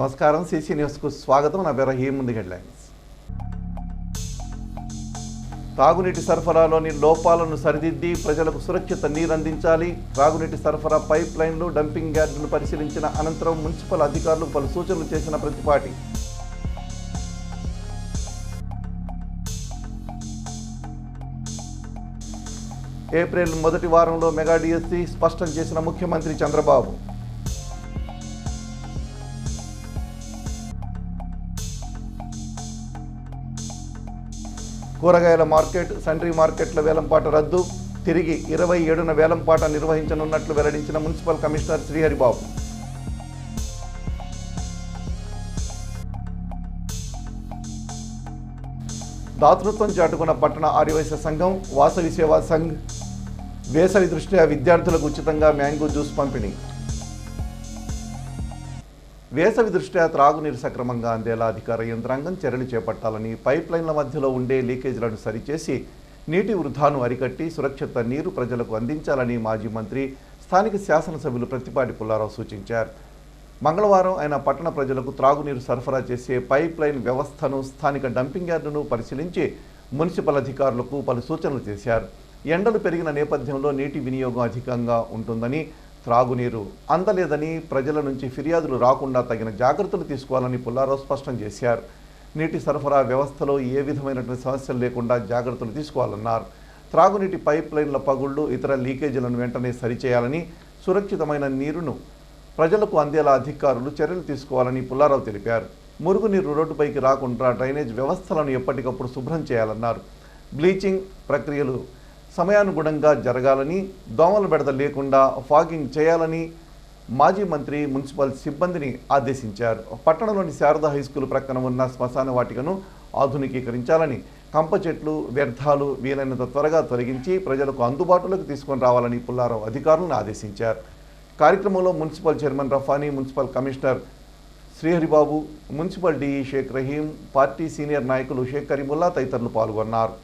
నమస్కారం సిసి న్యూస్కు స్వాగతం. నా పేరు రహీం. ముందు హెడ్లైన్స్. తాగునీటి సరఫరాలోని లోపాలను సరిదిద్ది ప్రజలకు సురక్షిత నీరు అందించాలి. తాగునీటి సరఫరా పైప్ లైన్లు, డంపింగ్ యార్డులను పరిశీలించిన అనంతరం మున్సిపల్ అధికారులు పలు సూచనలు చేసిన ప్రతిపాటి. ఏప్రిల్ మొదటి వారంలో మెగా డిఎస్సి స్పష్టం చేసిన ముఖ్యమంత్రి చంద్రబాబు. కూరగాయల మార్కెట్, సండ్రీ మార్కెట్ల వేలంపాట రద్దు. తిరిగి 27న వేలంపాట నిర్వహించనున్నట్లు వెల్లడించిన మున్సిపల్ కమిషనర్ శ్రీహరిబాబు. దాతృత్వం చాటుకున్న పట్టణ ఆర్యవైశ్య సంఘం, వాసవి సేవా సంఘ్. వేసవి దృష్ట్యా విద్యార్థులకు ఉచితంగా మ్యాంగో జ్యూస్ పంపిణీ. వేసవి దృష్ట్యా త్రాగునీరు సక్రమంగా అందేలా అధికార యంత్రాంగం చర్యలు చేపట్టాలని, పైప్ లైన్ల మధ్యలో ఉండే లీకేజీలను సరిచేసి నీటి వృధాను అరికట్టి సురక్షిత నీరు ప్రజలకు అందించాలని మాజీ మంత్రి, స్థానిక శాసనసభ్యులు ప్రత్తిపాటి పుల్లారావు సూచించారు. మంగళవారం ఆయన పట్టణ ప్రజలకు త్రాగునీరు సరఫరా చేసే పైప్ లైన్ వ్యవస్థను, స్థానిక డంపింగ్ యార్డును పరిశీలించి మున్సిపల్ అధికారులకు పలు సూచనలు చేశారు. ఎండలు పెరిగిన నేపథ్యంలో నీటి వినియోగం అధికంగా ఉంటుందని, త్రాగునీరు అందలేదని ప్రజల నుంచి ఫిర్యాదులు రాకుండా తగిన జాగ్రత్తలు తీసుకోవాలని పుల్లారావు స్పష్టం చేశారు. నీటి సరఫరా వ్యవస్థలో ఏ విధమైనటువంటి సమస్యలు లేకుండా జాగ్రత్తలు తీసుకోవాలన్నారు. త్రాగునీటి పైప్ లైన్ల పగుళ్లు, ఇతర లీకేజీలను వెంటనే సరిచేయాలని, సురక్షితమైన నీరును ప్రజలకు అందేలా అధికారులు చర్యలు తీసుకోవాలని పుల్లారావు తెలిపారు. మురుగునీరు రోడ్డుపైకి రాకుండా డ్రైనేజ్ వ్యవస్థలను ఎప్పటికప్పుడు శుభ్రం చేయాలన్నారు. బ్లీచింగ్ ప్రక్రియలు సమయానుగుణంగా జరగాలని, దోమల బెడద లేకుండా ఫాగింగ్ చేయాలని మాజీ మంత్రి మున్సిపల్ సిబ్బందిని ఆదేశించారు. పట్టణంలోని శారదా హైస్కూల్ ప్రక్కన ఉన్న శ్మశాన వాటికను ఆధునికీకరించాలని, కంప చెట్లు, వ్యర్థాలు వీలైనంత త్వరగా తొలగించి ప్రజలకు అందుబాటులోకి తీసుకొని రావాలని పుల్లారావు అధికారులను ఆదేశించారు. కార్యక్రమంలో municipal chairman Rafani, municipal commissioner Sriharibabu, municipal DE Sheikh Rahim, party senior నాయకులు షేక్ కరీముల్లా తదితరులు పాల్గొన్నారు.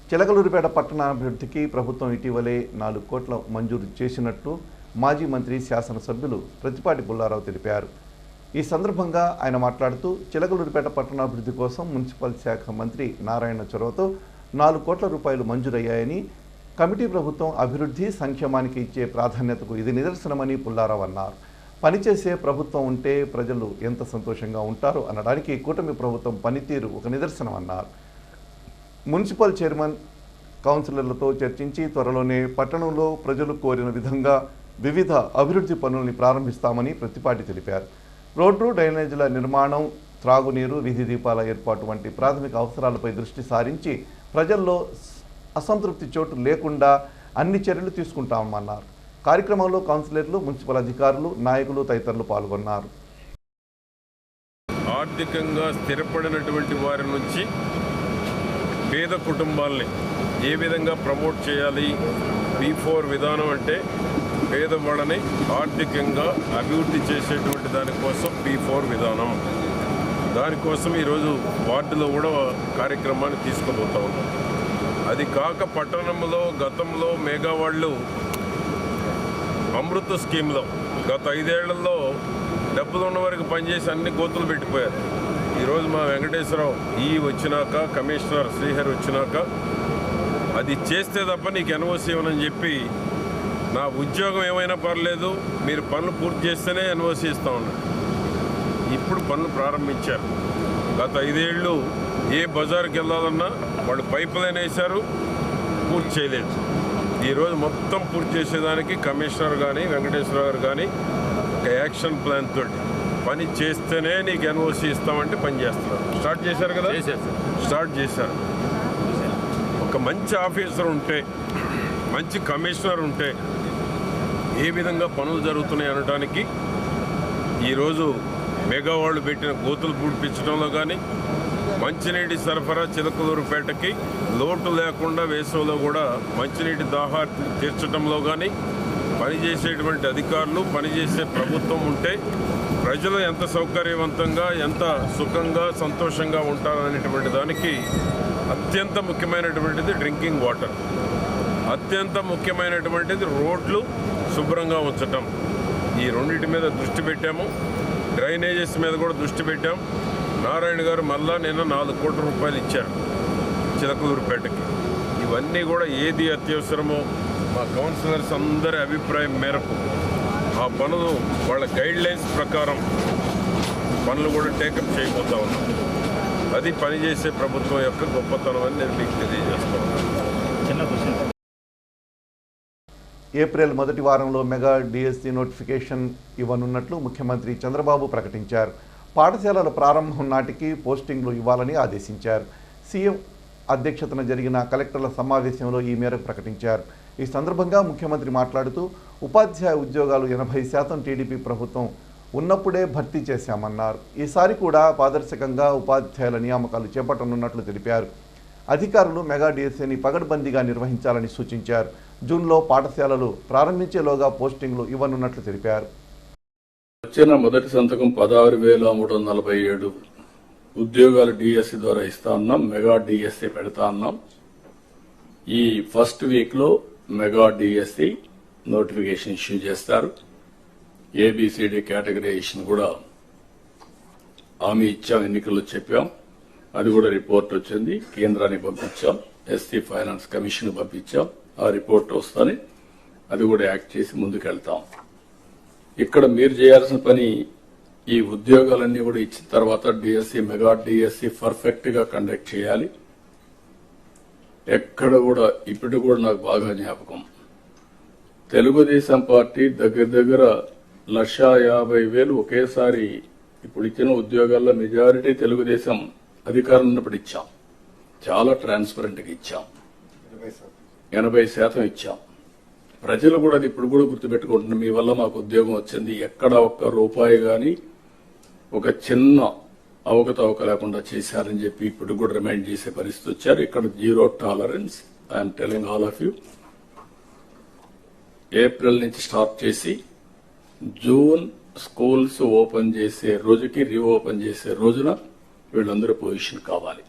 చిలకలూరిపేట పట్టణాభివృద్ధికి ప్రభుత్వం ఇటీవలే 4 కోట్ల మంజూరు చేసినట్టు మాజీ మంత్రి, శాసనసభ్యులు ప్రత్తిపాటి పుల్లారావు తెలిపారు. ఈ సందర్భంగా ఆయన మాట్లాడుతూ, చిలకలూరిపేట పట్టణాభివృద్ధి కోసం మున్సిపల్ శాఖ మంత్రి నారాయణ చొరవతో 4 కోట్ల రూపాయలు మంజూరయ్యాయని, కమిటీ ప్రభుత్వం అభివృద్ధి, సంక్షేమానికి ఇచ్చే ప్రాధాన్యతకు ఇది నిదర్శనమని పుల్లారావు అన్నారు. పనిచేసే ప్రభుత్వం ఉంటే ప్రజలు ఎంత సంతోషంగా ఉంటారో అనడానికి కూటమి ప్రభుత్వం పనితీరు ఒక నిదర్శనం అన్నారు. మున్సిపల్ చైర్మన్, కౌన్సిలర్లతో చర్చించి త్వరలోనే పట్టణంలో ప్రజలు కోరిన విధంగా వివిధ అభివృద్ధి పనుల్ని ప్రారంభిస్తామని ప్రత్తిపాటి తెలిపారు. రోడ్లు, డ్రైనేజీల నిర్మాణం, త్రాగునీరు, వీధి దీపాల ఏర్పాటు వంటి ప్రాథమిక అవసరాలపై దృష్టి సారించి ప్రజల్లో అసంతృప్తి చోటు లేకుండా అన్ని చర్యలు తీసుకుంటామన్నారు. కార్యక్రమంలో కౌన్సిలర్లు, మున్సిపల్ అధికారులు, నాయకులు తదితరులు పాల్గొన్నారు. ఆర్థికంగా స్థిరపడినటువంటి వారి నుంచి పేద కుటుంబాలని ఏ విధంగా ప్రమోట్ చేయాలి, B4 విధానం అంటే పేదవాళ్ళని ఆర్థికంగా అభివృద్ధి చేసేటువంటి దానికోసం B4 విధానం. దానికోసం ఈరోజు వార్డులో కూడా కార్యక్రమాన్ని తీసుకుపోతా ఉన్నాం. అది కాక పట్టణంలో గతంలో మేఘావాళ్ళు అమృత స్కీమ్లో గత 5 ఏళ్లలో డబ్బులు ఉన్న వరకు పనిచేసి అన్ని గోతులు పెట్టిపోయారు. ఈరోజు మా వెంకటేశ్వరరావు వచ్చినాక, కమిషనర్ శ్రీహరి వచ్చినాక అది చేస్తే తప్ప నీకు ఎన్ఓసి ఇవ్వనని చెప్పి, నా ఉద్యోగం ఏమైనా పర్లేదు మీరు పనులు పూర్తి చేస్తేనే ఎన్ఓసి ఇస్తా ఉన్నారు. ఇప్పుడు పనులు ప్రారంభించారు. గత 5 ఏళ్ళు ఏ బజార్కి వెళ్ళాలన్నా వాళ్ళు పైప్ లైన్ వేశారు, పూర్తి చేయలేదు. ఈరోజు మొత్తం పూర్తి చేసేదానికి కమిషనర్ కానీ, వెంకటేశ్వర గారు కానీ ఒక యాక్షన్ ప్లాన్ తోటి పని చేస్తేనే నీకు ఎన్ఓసి ఇస్తామంటే పని చేస్తున్నారు. స్టార్ట్ చేశారు కదా, స్టార్ట్ చేశారు. ఒక మంచి ఆఫీసర్ ఉంటే, మంచి కమిషనర్ ఉంటే ఏ విధంగా పనులు జరుగుతున్నాయి అనడానికి ఈరోజు మెగావాళ్ళు పెట్టిన గోతులు పూడ్పించడంలో కానీ, మంచినీటి సరఫరా చిలకలూరుపేటకి లోటు లేకుండా వేసవిలో కూడా మంచినీటి దాహాన్ని తీర్చడంలో కానీ పనిచేసేటువంటి అధికారులు, పనిచేసే ప్రభుత్వం ఉంటే ప్రజలు ఎంత సౌకర్యవంతంగా, ఎంత సుఖంగా, సంతోషంగా ఉంటారనేటువంటి దానికి అత్యంత ముఖ్యమైనటువంటిది డ్రింకింగ్ వాటర్, అత్యంత ముఖ్యమైనటువంటిది రోడ్లు శుభ్రంగా ఉంచటం. ఈ రెండింటి మీద దృష్టి పెట్టాము. డ్రైనేజెస్ మీద కూడా దృష్టి పెట్టాం. నారాయణ గారు మళ్ళా నిన్న 4 కోట్ల రూపాయలు ఇచ్చారు చిలకలూరుపేటకి. ఇవన్నీ కూడా ఏది అత్యవసరమో మా కౌన్సిలర్స్ అందరి అభిప్రాయం మేరకు ఆ పనులు వాళ్ళ గైడ్లైన్స్ ప్రకారం పనులు కూడా టేకప్ చేయబోతా ఉన్నాం. అది పనిచేసే ప్రభుత్వం యొక్క గొప్పతనం అని నేను మీకు తెలియజేస్తున్నాను. ఏప్రిల్ మొదటి వారంలో మెగా డిఎస్సి నోటిఫికేషన్ ఇవ్వనున్నట్లు ముఖ్యమంత్రి చంద్రబాబు ప్రకటించారు. పాఠశాలల ప్రారంభం నాటికి పోస్టింగ్లు ఇవ్వాలని ఆదేశించారు. సీఎం అధ్యక్షతన జరిగిన కలెక్టర్ల సమావేశంలో ఈ మేరకు ప్రకటించారు. ఈ సందర్భంగా ముఖ్యమంత్రి మాట్లాడుతూ ఉపాధ్యాయ ఉద్యోగాలు 80% టీడీపీ ప్రభుత్వం ఉన్నప్పుడే భర్తీ చేశామన్నారు. ఈసారి కూడా పారదర్శకంగా ఉపాధ్యాయుల నియామకాలు చేపట్టనున్నట్లు తెలిపారు. అధికారులు మెగా డిఎస్సిని పగడ్బందీగా నిర్వహించాలని సూచించారు. జూన్లో పాఠశాలలు ప్రారంభించేలోగా పోస్టింగ్లు ఇవ్వనున్నట్లు తెలిపారు. వచ్చిన మొదటి సంతకం 16,347 ఉద్యోగాలు డిఎస్సి ద్వారా ఇస్తా ఉన్నాం. మెగా డిఎస్సి పెడతా ఉన్నాం. ఈ ఫస్ట్ వీక్ లో మెగా డిఎస్సి నోటిఫికేషన్ ఇష్యూ చేస్తారు. ఏబిసిడి కేటగరైజేషన్ కూడా హామీ ఇచ్చాం, ఎన్నికల్లో చెప్పాం. అది కూడా రిపోర్ట్ వచ్చింది, కేంద్రానికి పంపించాం, ఎస్సీ ఫైనాన్స్ కమిషన్ పంపించాం. ఆ రిపోర్ట్ వస్తానే అది కూడా యాక్ట్ చేసి ముందుకెళ్తాం. ఇక్కడ మీరు చేయాల్సిన పని ఈ ఉద్యోగాలన్నీ కూడా ఇచ్చిన తర్వాత డిఎస్సి మెగా డిఎస్సి పర్ఫెక్ట్ గా కండక్ట్ చేయాలి. ఎక్కడ కూడా ఇప్పుడు కూడా నాకు బాగా జ్ఞాపకం, తెలుగుదేశం పార్టీ దగ్గర 1,50,000 ఒకేసారి ఇప్పుడు ఇచ్చిన ఉద్యోగాల్లో మెజారిటీ తెలుగుదేశం అధికారం ఉన్నప్పుడు ఇచ్చాం. చాలా ట్రాన్స్పరెంట్ గా ఇచ్చాం. 80% ఇచ్చాం. ప్రజలు కూడా అది ఇప్పుడు కూడా గుర్తుపెట్టుకుంటున్నారు. మీ వల్ల మాకు ఉద్యోగం వచ్చింది. ఎక్కడ ఒక్క రూపాయి గాని ఒక చిన్న అవకతవక లేకుండా చేశారని చెప్పి ఇప్పుడు కూడా రిమైండ్ చేసే పరిస్థితి వచ్చారు. ఇక్కడ 0 tolerance. I'm telling all of you. April నుంచి స్టార్ట్ చేసి జూన్ స్కూల్స్ ఓపెన్ చేసే రోజుకి రీఓపెన్ చేసే రోజున వీళ్ళందరూ పొజిషన్ కావాలి,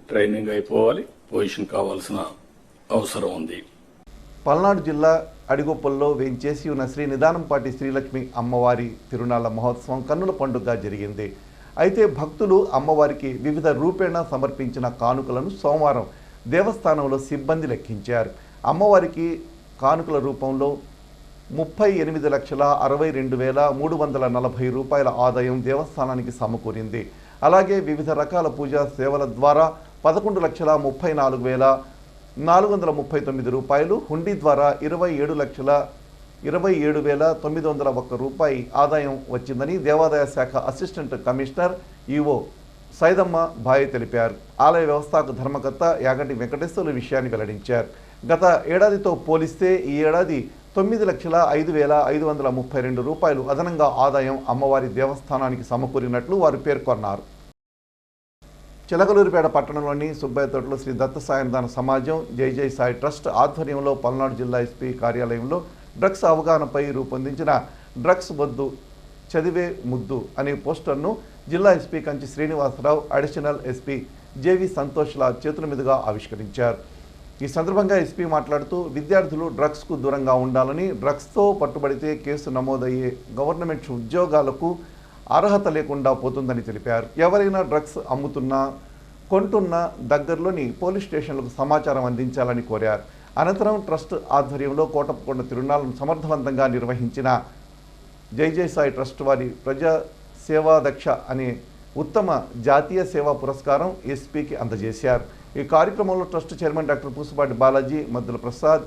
ట్రైనింగ్ అయిపోవాలి, పొజిషన్ కావాల్సిన అవసరం ఉంది. పల్నాడు జిల్లా అడిగొప్పల్లో వేంచేసి ఉన్న శ్రీ నిదానంపాటి శ్రీలక్ష్మి అమ్మవారి తిరునాళ్ల మహోత్సవం కన్నుల పండుగగా జరిగింది. అయితే భక్తులు అమ్మవారికి వివిధ రూపేణ సమర్పించిన కానుకలను సోమవారం దేవస్థానంలో సిబ్బంది లెక్కించారు. అమ్మవారికి కానుకల రూపంలో 38,62,340 రూపాయల ఆదాయం దేవస్థానానికి సమకూరింది. అలాగే వివిధ రకాల పూజా సేవల ద్వారా 11,34,439 రూపాయలు, హుండీ ద్వారా 27,27,901 రూపాయి ఆదాయం వచ్చిందని దేవాదాయ శాఖ assistant commissioner EO Saidamma Bai తెలిపారు. ఆలయ వ్యవస్థాపక ధర్మకర్త యాగంటి వెంకటేశ్వర్లు విషయాన్ని వెల్లడించారు. గత ఏడాదితో పోలిస్తే ఈ ఏడాది 9,05,532 రూపాయలు అదనంగా ఆదాయం అమ్మవారి దేవస్థానానికి సమకూరినట్లు వారు పేర్కొన్నారు. చిలకలూరిపేట పట్టణంలోని సుబ్బయ్యతోటలో శ్రీ దత్త సాయందాన సమాజం జై జై సాయి ట్రస్ట్ ఆధ్వర్యంలో పల్నాడు జిల్లా ఎస్పీ కార్యాలయంలో డ్రగ్స్ అవగాహనపై రూపొందించిన డ్రగ్స్ వద్దు చదివే ముద్దు అనే పోస్టర్ను జిల్లా SP Kanchi Srinivasarao, additional SP JV సంతోష్ల చేతుల మీదుగా ఆవిష్కరించారు. ఈ సందర్భంగా ఎస్పీ మాట్లాడుతూ విద్యార్థులు డ్రగ్స్కు దూరంగా ఉండాలని, డ్రగ్స్తో పట్టుబడితే కేసు నమోదయ్యే గవర్నమెంట్ ఉద్యోగాలకు అర్హత లేకుండా పోతుందని తెలిపారు. ఎవరైనా డ్రగ్స్ అమ్ముతున్నా కొంటున్నా దగ్గరలోని పోలీస్ స్టేషన్లకు సమాచారం అందించాలని కోరారు. అనంతరం ట్రస్ట్ ఆధ్వర్యంలో కోటప్పకొండ తిరునాళ్లను సమర్థవంతంగా నిర్వహించిన జై జై సాయి ట్రస్ట్ వారి ప్రజా సేవాదక్ష అనే ఉత్తమ జాతీయ సేవా పురస్కారం ఎస్పీకి అందజేశారు. ఈ కార్యక్రమంలో trust chairman doctor Pusupati Balaji, Maddula Prasad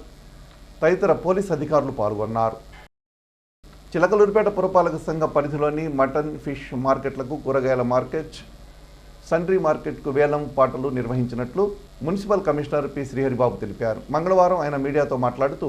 తదితర పోలీస్ అధికారులు పాల్గొన్నారు. చిలకలూరిపేట పురపాలక సంఘ పరిధిలోని మటన్, ఫిష్ మార్కెట్లకు, కూరగాయల మార్కెట్, సండ్రీ మార్కెట్కు వేలం పాటలు నిర్వహించినట్లు మున్సిపల్ కమిషనర్ పి శ్రీహరిబాబు తెలిపారు. మంగళవారం ఆయన మీడియాతో మాట్లాడుతూ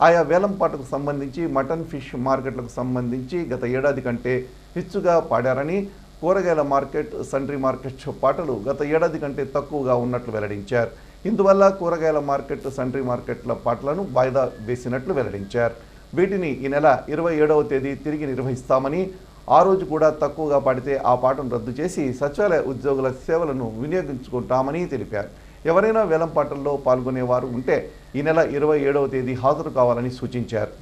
ఆయా వేలం పాటకు సంబంధించి మటన్, ఫిష్ మార్కెట్లకు సంబంధించి గత ఏడాది కంటే హెచ్చుగా పాడారని, కూరగాయల మార్కెట్, సండ్రీ మార్కెట్ పాటలు గత ఏడాది కంటే తక్కువగా ఉన్నట్లు వెల్లడించారు. ఇందువల్ల కూరగాయల మార్కెట్, సండ్రీ మార్కెట్ల పాటలను వాయిదా వేసినట్లు వెల్లడించారు. వీటిని ఈ నెల 27వ తేదీ తిరిగి నిర్వహిస్తామని, ఆ రోజు కూడా తక్కువగా పాడితే ఆ పాటను రద్దు చేసి సచివాలయ ఉద్యోగుల సేవలను వినియోగించుకుంటామని తెలిపారు. ఎవరైనా వేలం పాటల్లో పాల్గొనేవారు ఉంటే ఈ నెల 27వ తేదీ హాజరు కావాలని సూచించారు.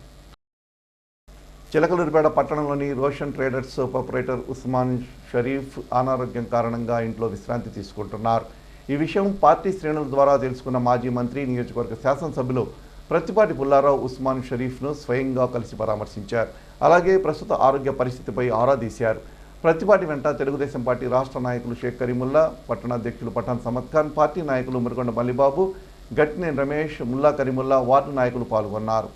చిలకలూరిపేట పట్టణంలోని రోషన్ ట్రేడర్స్ ప్రొపరేటర్ ఉస్మాన్ షరీఫ్ అనారోగ్యం కారణంగా ఇంట్లో విశ్రాంతి తీసుకుంటున్నారు. ఈ విషయం పార్టీ శ్రేణుల ద్వారా తెలుసుకున్న మాజీ మంత్రి, నియోజకవర్గ శాసనసభ్యులు ప్రత్తిపాటి పుల్లారావు ఉస్మాన్ షరీఫ్ను స్వయంగా కలిసి పరామర్శించారు. అలాగే ప్రస్తుత ఆరోగ్య పరిస్థితిపై ఆరా తీశారు. ప్రత్తిపాటి వెంట తెలుగుదేశం పార్టీ రాష్ట్ర నాయకులు షేక్ కరీముల్లా, పట్టణాధ్యక్షులు పఠాన్ సమద్ ఖాన్, పార్టీ నాయకులు మురగొండ మల్లిబాబు, గట్టినేని రమేష్, ముల్లా కరీముల్లా, వార్డు నాయకులు పాల్గొన్నారు.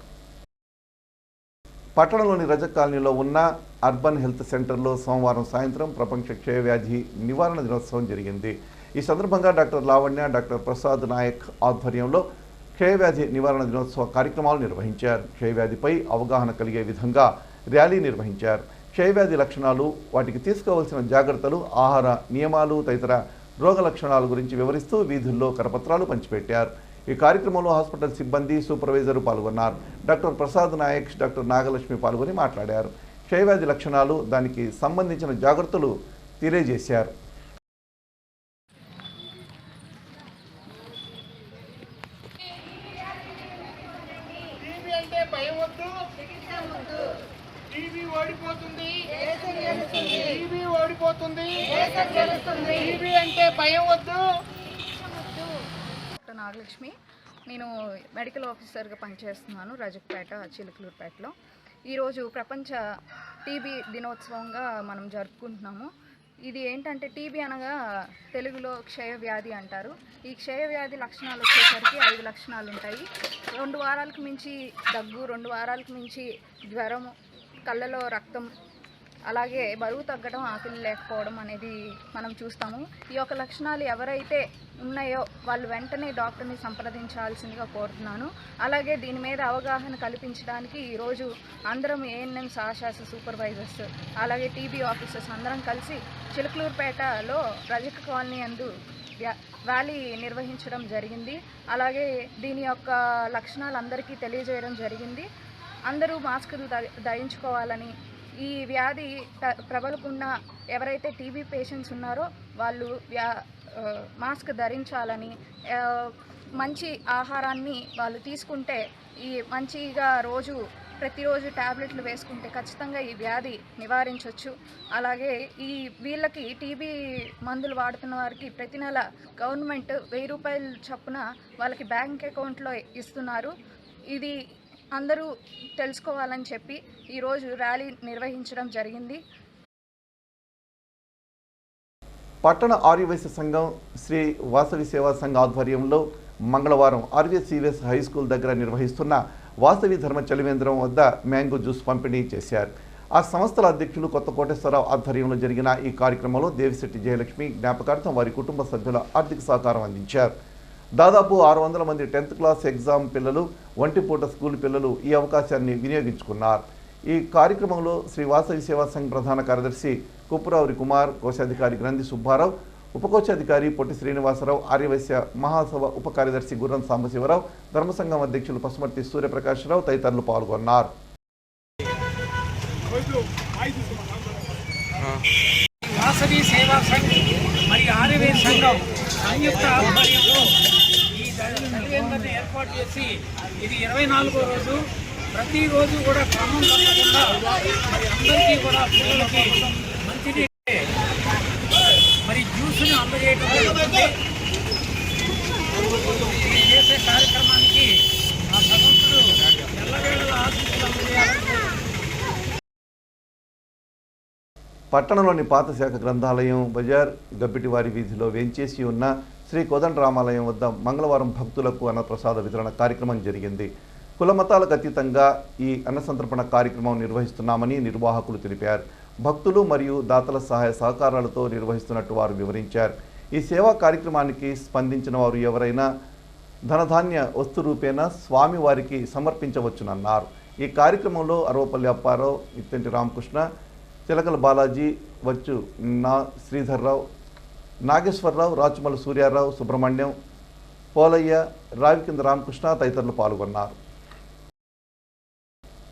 పట్టణంలోని రజక్ కాలనీలో ఉన్న అర్బన్ హెల్త్ సెంటర్లో సోమవారం సాయంత్రం ప్రపంచ క్షయవ్యాధి నివారణ దినోత్సవం జరిగింది. ఈ సందర్భంగా డాక్టర్ లావణ్య, డాక్టర్ ప్రసాద్ నాయక్ ఆధ్వర్యంలో క్షయవ్యాధి నివారణ దినోత్సవ కార్యక్రమాలు నిర్వహించారు. క్షయవ్యాధిపై అవగాహన కలిగే విధంగా ర్యాలీ నిర్వహించారు. క్షయవ్యాధి లక్షణాలు, వాటికి తీసుకోవాల్సిన జాగ్రత్తలు, ఆహార నియమాలు తదితర రోగ లక్షణాల గురించి వివరిస్తూ వీధుల్లో కరపత్రాలు పంచిపెట్టారు. ఈ కార్యక్రమంలో హాస్పిటల్ సిబ్బంది, సూపర్వైజరు పాల్గొన్నారు. డాక్టర్ ప్రసాద్ నాయక్, డాక్టర్ నాగలక్ష్మి పాల్గొని మాట్లాడారు. క్షయవ్యాధి లక్షణాలు, దానికి సంబంధించిన జాగ్రత్తలు తెలియజేశారు. నాగలక్ష్మి, నేను మెడికల్ ఆఫీసర్గా పనిచేస్తున్నాను రజక్పేట, చిలకలూరుపేటలో. ఈరోజు ప్రపంచ టీబీ దినోత్సవంగా మనం జరుపుకుంటున్నాము. ఇది ఏంటంటే టీబీ అనగా తెలుగులో క్షయవ్యాధి అంటారు. ఈ క్షయవ్యాధి లక్షణాలు వచ్చేసరికి 5 లక్షణాలు ఉంటాయి. 2 వారాలకు మించి దగ్గు, 2 వారాలకు మించి జ్వరం, కళ్ళలో రక్తం, అలాగే బరువు తగ్గడం, ఆకలి లేకపోవడం అనేది మనం చూస్తాము. ఈ యొక్క లక్షణాలు ఎవరైతే ఉన్నాయో వాళ్ళు వెంటనే డాక్టర్ని సంప్రదించాల్సిందిగా కోరుతున్నాను. అలాగే దీని మీద అవగాహన కల్పించడానికి ఈరోజు అందరం ఏఎన్ఎంస్, ఆశాస్, సూపర్వైజర్స్, అలాగే టీబీ ఆఫీసర్స్ అందరం కలిసి చిలకలూరుపేటలో రజక కాలనీ అందు ర్యాలీ నిర్వహించడం జరిగింది. అలాగే దీని యొక్క లక్షణాలు అందరికీ తెలియజేయడం జరిగింది. అందరూ మాస్కులు ధరించుకోవాలని, ఈ వ్యాధి ప్రబలకుండా ఎవరైతే టీబీ పేషెంట్స్ ఉన్నారో వాళ్ళు మాస్క్ ధరించాలని, మంచి ఆహారాన్ని వాళ్ళు తీసుకుంటే, ఈ మంచిగా ప్రతిరోజు ట్యాబ్లెట్లు వేసుకుంటే ఖచ్చితంగా ఈ వ్యాధి నివారించవచ్చు. అలాగే వీళ్ళకి టీబీ మందులు వాడుతున్న వారికి ప్రతి నెల గవర్నమెంట్ 1000 రూపాయలు చొప్పున వాళ్ళకి బ్యాంక్ అకౌంట్లో ఇస్తున్నారు. ఇది అందరూ తెలుసుకోవాలని చెప్పి ఈరోజు ర్యాలీ నిర్వహించడం జరిగింది. పట్టణ ఆర్యవైశ్య సంఘం శ్రీ వాసవి సేవా సంఘ ఆధ్వర్యంలో మంగళవారం ఆర్యవైశ్య హై స్కూల్ దగ్గర నిర్వహిస్తున్న వాసవి ధర్మ చలివేంద్రం వద్ద మ్యాంగో జ్యూస్ పంపిణీ చేశారు. ఆ సంస్థల అధ్యక్షులు కొత్త కోటేశ్వరరావు ఆధ్వర్యంలో జరిగిన ఈ కార్యక్రమంలో దేవిశెట్టి జయలక్ష్మి జ్ఞాపకార్థం వారి కుటుంబ సభ్యుల ఆర్థిక సహకారం అందించారు. దాదాపు 600 మంది 10th క్లాస్ ఎగ్జామ్ పిల్లలు, ఒంటిపూట స్కూల్ పిల్లలు ఈ అవకాశాన్ని వినియోగించుకున్నారు. ఈ కార్యక్రమంలో శ్రీ వాసవి సేవా సంఘ్ ప్రధాన కార్యదర్శి కుప్పురావురి కుమార్, కోశాధికారి గ్రంథి సుబ్బారావు, ఉపకోశాధికారి పొట్టి శ్రీనివాసరావు, ఆర్యవైశ్య మహాసభ ఉప కార్యదర్శి గుర్రం సాంబశివరావు, ధర్మసంఘం అధ్యక్షులు పసుమర్తి సూర్యప్రకాశ్రావు తదితరులు పాల్గొన్నారు. వాసవి సేవా సంఘ్ మరియు ఆర్యవైశ్య సంఘం సంయుక్త ఆధ్వర్యంలో ఈ చలివేంద్రాన్ని ఏర్పాటు చేసి ఇది 24వ రోజు. ప్రతిరోజు కూడా క్రమం తప్పకుండా మరి అందరికీ కూడా పిల్లలకి మంచినీటి మరి జ్యూస్ని అందజేయడం జరుగుతుంది. ఈ చేసే కార్యక్రమానికి ఆ భగవంతుడు ఎల్లవేళల ఆశీస్సులు అందజేయాలని పట్టణంలోని పాత శాఖ గ్రంథాలయం బజార్ గబ్బిటివారి వీధిలో వేంచేసి ఉన్న శ్రీ కోదండరామాలయం వద్ద మంగళవారం భక్తులకు అన్నప్రసాద వితరణ కార్యక్రమం జరిగింది. కుల మతాలకు అతీతంగా ఈ అన్నసంతర్పణ కార్యక్రమం నిర్వహిస్తున్నామని నిర్వాహకులు తెలిపారు. భక్తులు మరియు దాతల సహాయ సహకారాలతో నిర్వహిస్తున్నట్టు వారు వివరించారు. ఈ సేవా కార్యక్రమానికి స్పందించిన వారు ఎవరైనా ధనధాన్య వస్తు రూపేణ స్వామివారికి సమర్పించవచ్చునన్నారు. ఈ కార్యక్రమంలో అరవపల్లి అప్పారావు, ఇత్తంటి రామకృష్ణ, చిలకల బాలాజీ, వచ్చు శ్రీధర్రావు, నాగేశ్వరరావు, రాచుమల సూర్యారావు, సుబ్రహ్మణ్యం, పోలయ్య, రావికింద రామకృష్ణ తదితరులు పాల్గొన్నారు.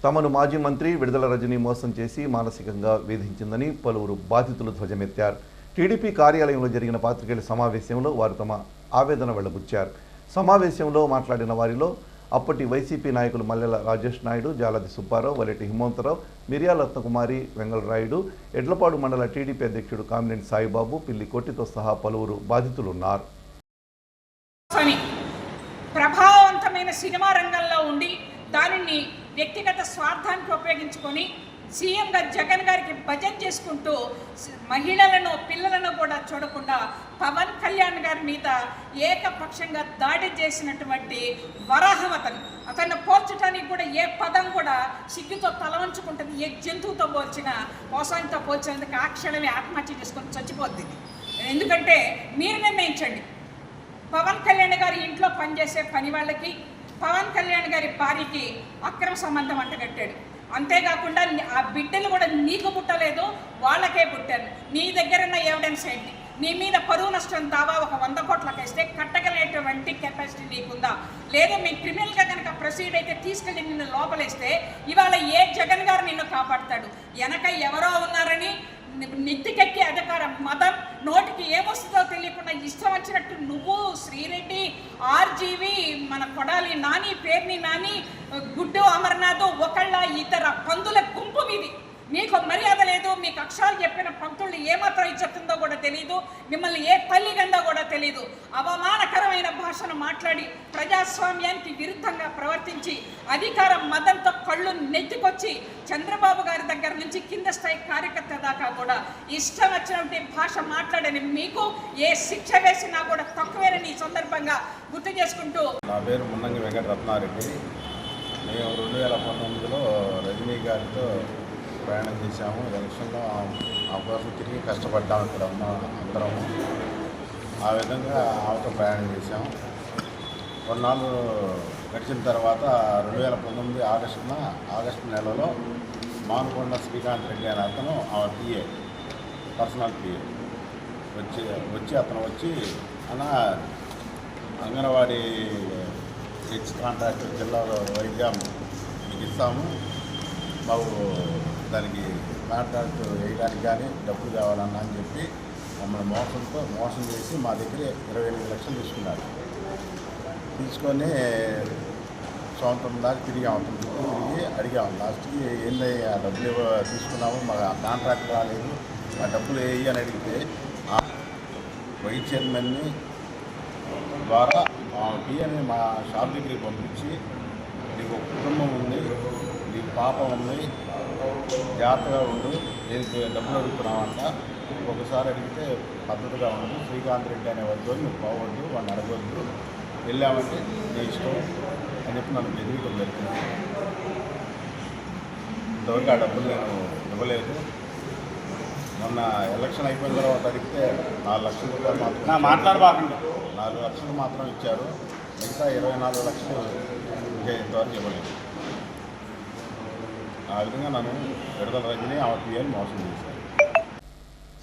తమను మాజీ మంత్రి విడుదల రజని మోసం చేసి మానసికంగా వేధించిందని పలువురు బాధితులు ధ్వజమెత్తారు. టీడీపీ కార్యాలయంలో జరిగిన పాత్రికేయుల సమావేశంలో వారు తమ ఆవేదన వెళ్లబుచ్చారు. సమావేశంలో మాట్లాడిన వారిలో అప్పటి వైసీపీ నాయకులు మల్లెల రాజేష్ నాయుడు, జాలది సుబ్బారావు, వలెటి హిమంతరావు, మిర్యాల రత్నకుమారి, వెంగళరాయుడు, ఎడ్లపాడు మండల టీడీపీ అధ్యక్షుడు కామినేని సాయిబాబు, పిల్లి కొట్టితో సహా పలువురు బాధితులున్నారు. ప్రభావవంతమైన సినిమా రంగంలో ఉండి దానిని వ్యక్తిగత స్వార్థానికి ఉపయోగించుకొని సీఎంగా జగన్ గారికి భజన చేసుకుంటూ మహిళలను, పిల్లలను కూడా చూడకుండా పవన్ కళ్యాణ్ గారి మీద ఏకపక్షంగా దాడి చేసినటువంటి వరాహం అతన్ని పోల్చడానికి కూడా ఏ పదం కూడా సిగ్గుతో తలవంచుకుంటుంది. ఏ జంతువుతో పోల్చినా, మోసానితో పోల్చినందుకు ఆ క్షణమే ఆత్మహత్య చేసుకొని చచ్చిపోద్ది. ఎందుకంటే మీరు నిర్ణయించండి, పవన్ కళ్యాణ్ గారి ఇంట్లో పనిచేసే పని వాళ్ళకి పవన్ కళ్యాణ్ గారి భార్యకి అక్రమ సంబంధం అంటగట్టాడు. అంతేకాకుండా ఆ బిడ్డలు కూడా నీకు పుట్టలేదు, వాళ్ళకే పుట్టారు. నీ దగ్గర ఉన్న ఎవిడెన్స్ ఏంటి? నీ మీద పరువు నష్టం దావా ఒక 100 కోట్లకు వేస్తే కట్టగలేటువంటి కెపాసిటీ నీకుందా? లేదా మీ క్రిమినల్గా కనుక ప్రొసీడ్ అయితే తీసుకెళ్ళి నిన్ను లోపలేస్తే ఇవాళ ఏ జగన్ గారు నిన్ను కాపాడుతాడు? వెనక ఎవరో ఉన్నారని నెత్తికెక్కి అధికారం, మదం, నోటికి ఏమొస్తుందో తెలియకుండా ఇష్టం వచ్చినట్టు నువ్వు, శ్రీరెడ్డి, ఆర్జీవి, మన కొడాలి నాని, పేర్ని నాని, గుడ్డు అమర్నాథ్, ఒకళ్ళ ఇతర పందుల గుంపు మీది. మీకు మర్యాద లేదు. మీకు అక్షరాలు చెప్పిన పంతుళ్ళు ఏమాత్రం ఇచ్చేస్తుందో కూడా తెలియదు. మిమ్మల్ని ఏ తల్లి గందో కూడా తెలియదు. అవమానకరమైన భాషను మాట్లాడి ప్రజాస్వామ్యానికి విరుద్ధంగా ప్రవర్తించి అధికారం మదంతో కళ్ళు నెత్తికొచ్చి చంద్రబాబు గారి దగ్గర నుంచి కింద స్థాయి కార్యకర్త దాకా కూడా ఇష్టం వచ్చినటువంటి భాష మాట్లాడని మీకు ఏ శిక్ష వేసినా కూడా తక్కువేనని ఈ సందర్భంగా గుర్తు చేసుకుంటూ. నా పేరు మున్నంగి వెంకట రత్నారెడ్డి. మేము 2019లో రజనీ గారితో ప్రయాణం చేశాము. ఎలక్షన్లో ఆ కోసం తిరిగి కష్టపడ్డాము. ఇక్కడ ఉన్న అందరము ఆ విధంగా ఆమెతో ప్రయాణం చేశాము. కొన్నాళ్ళు గడిచిన తర్వాత 2019 ఆగస్టు నెలలో మానుకొండ శ్రీకాంత్ రెడ్డి అనే అతను ఆమె పిఏ, పర్సనల్ పిఏ వచ్చి అన్న అంగన్వాడీ హెచ్ కాంట్రాక్టర్ జిల్లాలో వైద్యం మీకు ఇస్తాము, మాకు దానికి కాంట్రాక్ట్ వేయడానికి కానీ డబ్బులు కావాలన్నా అని చెప్పి మమ్మల్ని మోసం చేసి మా దగ్గర 28 లక్షలు తీసుకున్నారు. తీసుకొని సంవత్సరం దాకా తిరిగాము. అడిగాము. లాస్ట్కి ఏంది ఆ డబ్బులు తీసుకున్నాము, మా కాంట్రాక్ట్ రాలేదు, ఆ డబ్బులు వేయి అని అడిగితే వైస్ చైర్మన్ని ద్వారా పిఎని మా షాప్ దగ్గరికి పంపించి నీకు ఒక కుటుంబం ఉంది, నీకు పాప ఉంది, జాగ్రత్తగా ఉండు, నేను డబ్బులు అడుగుతున్నామంట, ఒకసారి అడిగితే పద్ధతిగా ఉండు, శ్రీకాంత్ రెడ్డి అనే వద్దు, నువ్వు పోవద్దు, వాడిని అడగొద్దు, వెళ్ళామంటే నీ ఇష్టం అని చెప్పి నన్ను బెదిరియడం జరిగింది. ఇంతవరకు ఆ డబ్బులు నేను ఇవ్వలేదు. మొన్న ఎలక్షన్ అయిపోయిన తర్వాత అడిగితే 4 లక్షల రూపాయలు మాత్రం 4 లక్షలు మాత్రం ఇచ్చారు. మిగతా 24 లక్షలు ఇంతవరకు ఇవ్వలేదు. ఆ విధంగా నన్ను విడుదల రజని ఆమె మోసం చేశారు.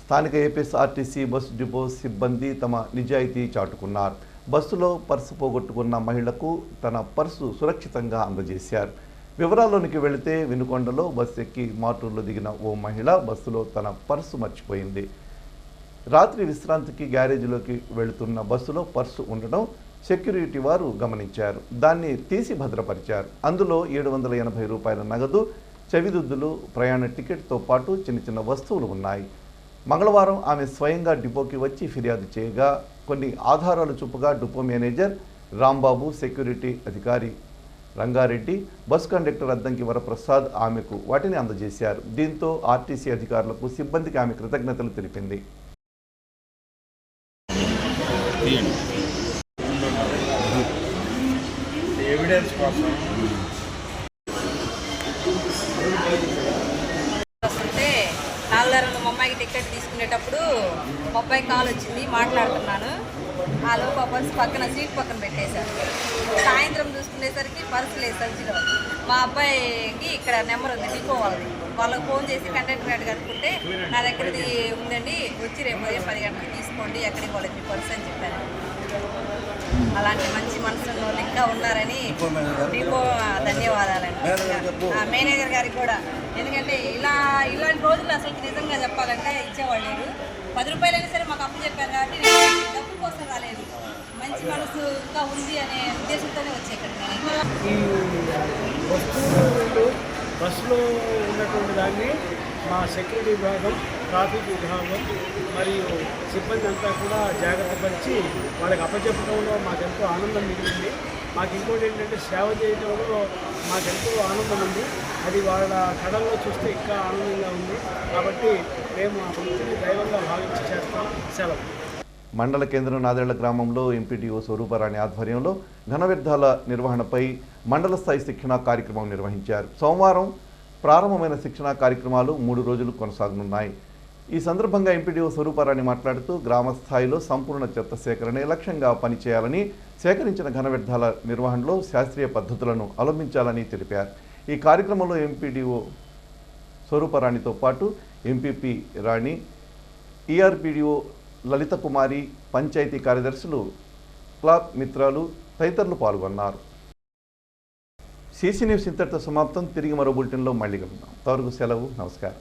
స్థానిక ఏపీఎస్ఆర్టీసీ బస్సు డిపో సిబ్బంది తమ నిజాయితీ చాటుకున్నారు. బస్సులో పర్సు పోగొట్టుకున్న మహిళకు తన పర్సు సురక్షితంగా అందజేశారు. వివరాల్లోనికి వెళితే వినుకొండలో బస్సు ఎక్కి మాటూరులో దిగిన ఓ మహిళ బస్సులో తన పర్సు మర్చిపోయింది. రాత్రి విశ్రాంతికి గ్యారేజీలోకి వెళుతున్న బస్సులో పర్సు ఉండడం సెక్యూరిటీ వారు గమనించారు. దాన్ని తీసి భద్రపరిచారు. అందులో 780 రూపాయల నగదు, చెవిదుద్దులు, ప్రయాణ టికెట్తో పాటు చిన్న వస్తువులు ఉన్నాయి. మంగళవారం ఆమె స్వయంగా డిపోకి వచ్చి ఫిర్యాదు చేయగా కొన్ని ఆధారాలు చూపగా డిపో మేనేజర్ రాంబాబు, సెక్యూరిటీ అధికారి రంగారెడ్డి, బస్ కండక్టర్ అద్దంకి వరప్రసాద్ ఆమెకు వాటిని అందజేశారు. దీంతో ఆర్టీసీ అధికారులకు, సిబ్బందికి ఆమె కృతజ్ఞతలు తెలిపింది. ఎవిడెన్స్ కోసం వస్తుంటే నాలుగున్నర మా అమ్మాయికి టికెట్ తీసుకునేటప్పుడు మా అబ్బాయి కాల్ వచ్చింది, మాట్లాడుతున్నాను. ఆ లోపు పర్సు పక్కన సీట్ పక్కన పెట్టేశారు. సాయంత్రం చూసుకునేసరికి పర్సు లేదు సంచిలో. మా అబ్బాయికి ఇక్కడ నెంబర్ ఉంది డిపో వాళ్ళకి ఫోన్ చేసి కండక్టర్ గారు కనుక్కుంటే నా దగ్గరది ఉందండి, వచ్చి రేపు 10 గంటలకు తీసుకోండి, ఎక్కడికి పోలేదు మీ పర్సు అని చెప్పారు. అలాంటి మంచి మనసులో ఇంకా ఉన్నారని డిపో ధన్యవాదాలండి. మేనేజర్ గారికి కూడా, ఎందుకంటే ఇలాంటి రోజులు అసలు నిజంగా చెప్పాలంటే ఇచ్చేవాళ్ళు లేదు. 10 రూపాయలైనా సరే మాకు అప్పు చెప్పారు కాబట్టి డబ్బు కోసం రాలేదు. మంచి మనసు ఇంకా ఉంది అనే ఉద్దేశంతోనే వచ్చే ఇక్కడ నేను. ఈ వస్తువులు బస్సులో ఉన్నటువంటి దాన్ని మా సెక్యూరిటీ విభాగం, ట్రాఫిక్ విభాగం మరియు సిబ్బంది అంతా కూడా జాగ్రత్త పరిచి వాళ్ళకి అప్పచెప్పడంలో మాకెంతో ఆనందం మిగిలింది. మాకు ఇంకోటి ఏంటంటే సేవ చేయడంలో మాకెంతో ఆనందం ఉంది. అది వాళ్ళ కళల్లో చూస్తే ఇంకా ఆనందంగా ఉంది. కాబట్టి మేము ఆ వృత్తిని దైవంగా భావించి చేస్తాం. సెలవు. మండల కేంద్రం నాదేళ్ల గ్రామంలో ఎంపీటీఓ స్వరూపరాణి ఆధ్వర్యంలో ఘన వ్యర్థాల నిర్వహణపై మండల స్థాయి శిక్షణా కార్యక్రమం నిర్వహించారు. సోమవారం ప్రారంభమైన శిక్షణా కార్యక్రమాలు 3 రోజులు కొనసాగనున్నాయి. ఈ సందర్భంగా ఎంపీటీఓ స్వరూపరాణి మాట్లాడుతూ గ్రామ స్థాయిలో సంపూర్ణ చెత్త సేకరణే లక్ష్యంగా పనిచేయాలని, సేకరించిన ఘన వ్యర్థాల నిర్వహణలో శాస్త్రీయ పద్ధతులను అవలంబించాలని తెలిపారు. ఈ కార్యక్రమంలో ఎంపీటీఓ స్వరూపరాణితో పాటు ఎంపీపీ రాణి, ఈఆర్పీడీఓ లలిత కుమారి, పంచాయతీ కార్యదర్శులు, క్లాబ్ మిత్రాలు తదితరులు పాల్గొన్నారు. సీసీ న్యూస్ ఇంతటితో సమాప్తం. తిరిగి మరో బులెటిన్లో మళ్ళీ కలుద్దాం. అంతవరకు సెలవు. నమస్కారం.